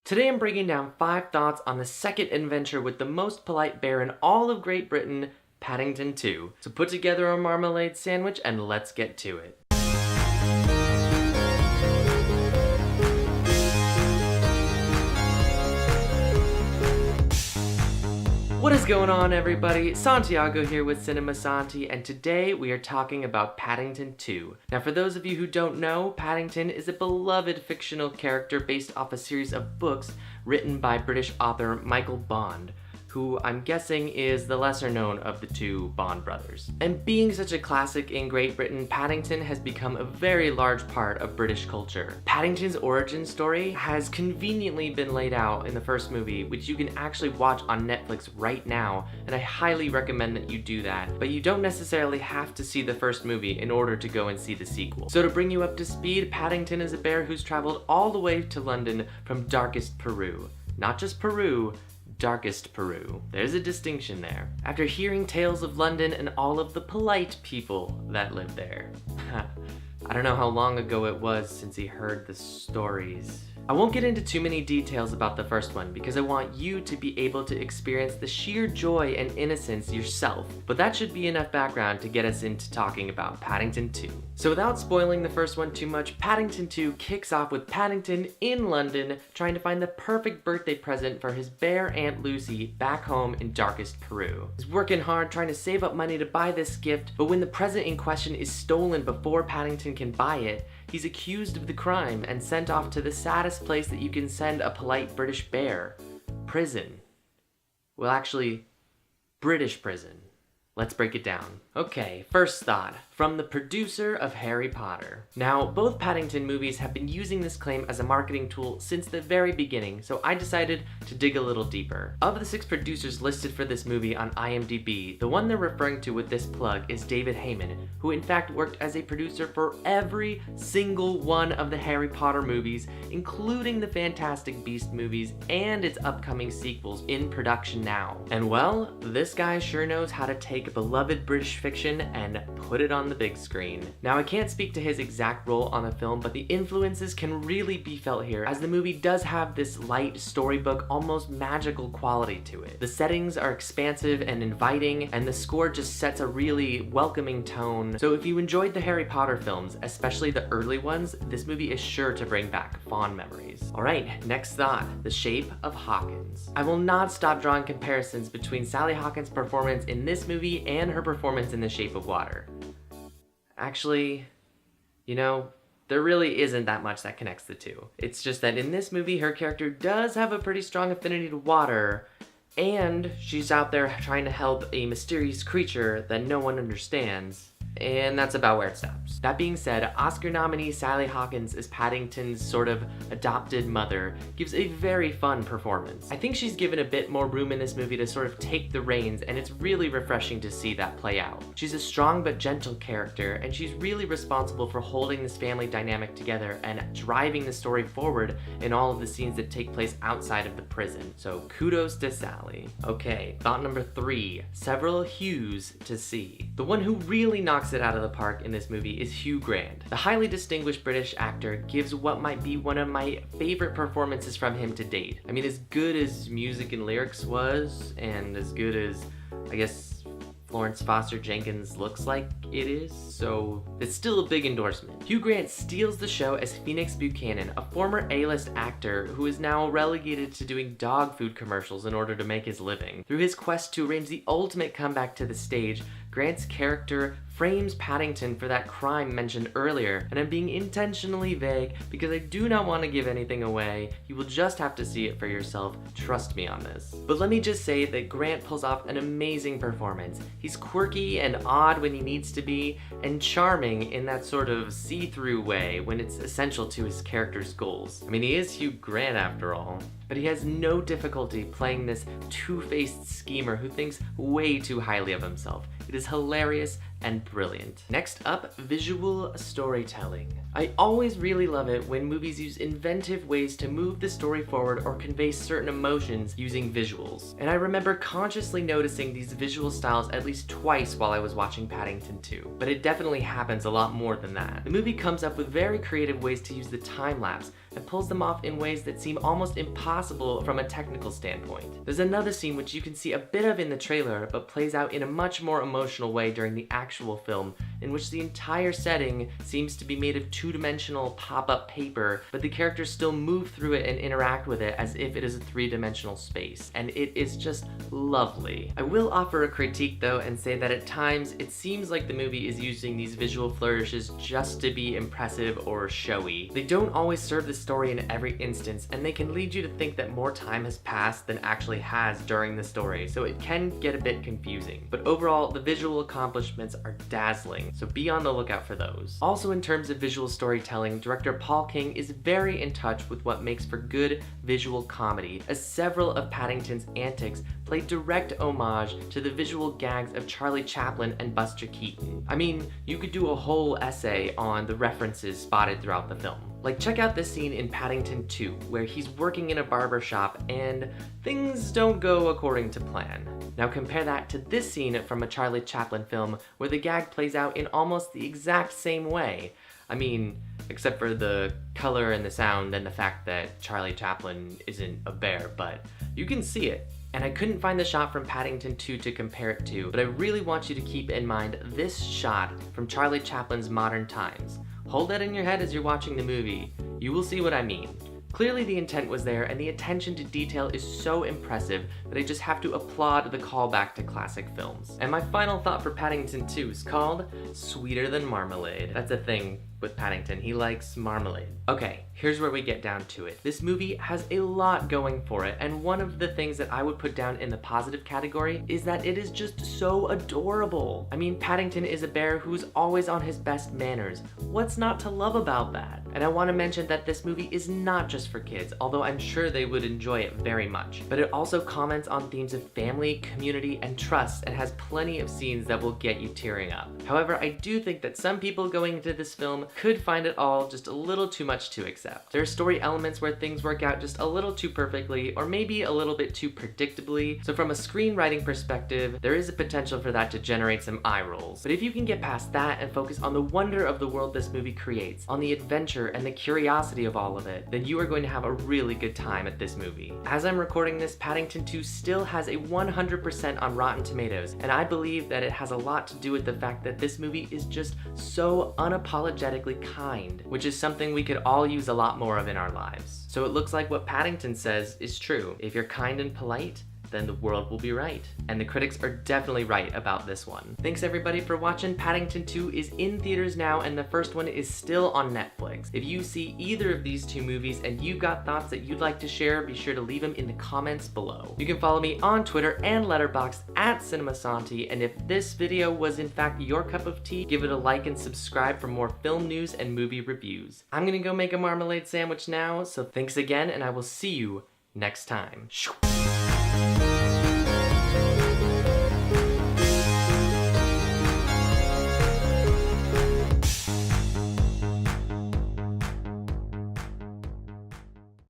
Today I'm breaking down 5 thoughts on the second adventure with the most polite bear in all of Great Britain, Paddington 2. So put together a marmalade sandwich and let's get to it. What is going on, everybody? Santiago here with Cinema Santi, and today we are talking about Paddington 2. Now, for those of you who don't know, Paddington is a beloved fictional character based off a series of books written by British author Michael Bond, who I'm guessing is the lesser known of the two Bond brothers. And being such a classic in Great Britain, Paddington has become a very large part of British culture. Paddington's origin story has conveniently been laid out in the first movie, which you can actually watch on Netflix right now, and I highly recommend that you do that. But you don't necessarily have to see the first movie in order to go and see the sequel. So to bring you up to speed, Paddington is a bear who's traveled all the way to London from darkest Peru. Not just Peru, darkest Peru. There's a distinction there. After hearing tales of London and all of the polite people that live there. I don't know how long ago it was since he heard the stories. I won't get into too many details about the first one because I want you to be able to experience the sheer joy and innocence yourself, but that should be enough background to get us into talking about Paddington 2. So without spoiling the first one too much, Paddington 2 kicks off with Paddington in London trying to find the perfect birthday present for his bear Aunt Lucy back home in darkest Peru. He's working hard trying to save up money to buy this gift, but when the present in question is stolen before Paddington can buy it, he's accused of the crime and sent off to the saddest place that you can send a polite British bear. Prison. Well, actually, British prison. Let's break it down. Okay, first thought, from the producer of Harry Potter. Now, both Paddington movies have been using this claim as a marketing tool since the very beginning, so I decided to dig a little deeper. Of the 6 producers listed for this movie on IMDb, the one they're referring to with this plug is David Heyman, who in fact worked as a producer for every single one of the Harry Potter movies, including the Fantastic Beasts movies and its upcoming sequels in production now. And well, this guy sure knows how to take beloved British fiction and put it on the big screen. Now, I can't speak to his exact role on the film, but the influences can really be felt here, as the movie does have this light storybook, almost magical quality to it. The settings are expansive and inviting, and the score just sets a really welcoming tone. So if you enjoyed the Harry Potter films, especially the early ones, this movie is sure to bring back fond memories. Alright, next thought, the shape of Hawkins. I will not stop drawing comparisons between Sally Hawkins' performance in this movie and her performance in The Shape of Water. Actually, you know, there really isn't that much that connects the two. It's just that in this movie, her character does have a pretty strong affinity to water, and she's out there trying to help a mysterious creature that no one understands. And that's about where it stops. That being said, Oscar nominee Sally Hawkins as Paddington's sort of adopted mother gives a very fun performance. I think she's given a bit more room in this movie to sort of take the reins, and it's really refreshing to see that play out. She's a strong but gentle character, and she's really responsible for holding this family dynamic together and driving the story forward in all of the scenes that take place outside of the prison. So kudos to Sally. Okay, thought number 3, several Hughs to see. The one who really knocks it out of the park in this movie is Hugh Grant. The highly distinguished British actor gives what might be one of my favorite performances from him to date. I mean, as good as music and lyrics was, and as good as, I guess, Florence Foster Jenkins looks like it is, so it's still a big endorsement. Hugh Grant steals the show as Phoenix Buchanan, a former A-list actor who is now relegated to doing dog food commercials in order to make his living. Through his quest to arrange the ultimate comeback to the stage, Grant's character frames Paddington for that crime mentioned earlier, and I'm being intentionally vague because I do not want to give anything away. You will just have to see it for yourself, trust me on this. But let me just say that Grant pulls off an amazing performance. He's quirky and odd when he needs to be, and charming in that sort of see-through way when it's essential to his character's goals. I mean, he is Hugh Grant after all. But he has no difficulty playing this two-faced schemer who thinks way too highly of himself. It is hilarious and brilliant. Next up, visual storytelling. I always really love it when movies use inventive ways to move the story forward or convey certain emotions using visuals. And I remember consciously noticing these visual styles at least twice while I was watching Paddington 2. But it definitely happens a lot more than that. The movie comes up with very creative ways to use the time-lapse and pulls them off in ways that seem almost impossible from a technical standpoint. There's another scene which you can see a bit of in the trailer, but plays out in a much more emotional way during the actual film, in which the entire setting seems to be made of two-dimensional pop-up paper, but the characters still move through it and interact with it as if it is a three-dimensional space, and it is just lovely. I will offer a critique though and say that at times it seems like the movie is using these visual flourishes just to be impressive or showy. They don't always serve the story in every instance, and they can lead you to think that more time has passed than actually has during the story, so it can get a bit confusing. But overall, the visual accomplishments are dazzling, so be on the lookout for those. Also, in terms of visual storytelling, director Paul King is very in touch with what makes for good visual comedy, as several of Paddington's antics play direct homage to the visual gags of Charlie Chaplin and Buster Keaton. I mean, you could do a whole essay on the references spotted throughout the film. Like, check out this scene in Paddington 2, where he's working in a barber shop and things don't go according to plan. Now compare that to this scene from a Charlie Chaplin film where the gag plays out in almost the exact same way. I mean, except for the color and the sound and the fact that Charlie Chaplin isn't a bear, but you can see it. And I couldn't find the shot from Paddington 2 to compare it to, but I really want you to keep in mind this shot from Charlie Chaplin's Modern Times. Hold that in your head as you're watching the movie. You will see what I mean. Clearly the intent was there, and the attention to detail is so impressive that I just have to applaud the callback to classic films. And my final thought for Paddington 2 is called Sweeter Than Marmalade. That's a thing with Paddington, he likes marmalade. Okay, here's where we get down to it. This movie has a lot going for it, and one of the things that I would put down in the positive category is that it is just so adorable. I mean, Paddington is a bear who's always on his best manners. What's not to love about that? And I want to mention that this movie is not just for kids, although I'm sure they would enjoy it very much. But it also comments on themes of family, community, and trust, and has plenty of scenes that will get you tearing up. However, I do think that some people going into this film could find it all just a little too much to accept. There are story elements where things work out just a little too perfectly, or maybe a little bit too predictably, so from a screenwriting perspective, there is a potential for that to generate some eye rolls. But if you can get past that and focus on the wonder of the world this movie creates, on the adventure and the curiosity of all of it, then you are going to have a really good time at this movie. As I'm recording this, Paddington 2 still has a 100% on Rotten Tomatoes, and I believe that it has a lot to do with the fact that this movie is just so unapologetically kind, which is something we could all use a lot more of in our lives. So it looks like what Paddington says is true. If you're kind and polite, then the world will be right. And the critics are definitely right about this one. Thanks everybody for watching. Paddington 2 is in theaters now, and the first one is still on Netflix. If you see either of these two movies and you've got thoughts that you'd like to share, be sure to leave them in the comments below. You can follow me on Twitter and Letterboxd at Cinema Santi, and if this video was in fact your cup of tea, give it a like and subscribe for more film news and movie reviews. I'm gonna go make a marmalade sandwich now, so thanks again, and I will see you next time.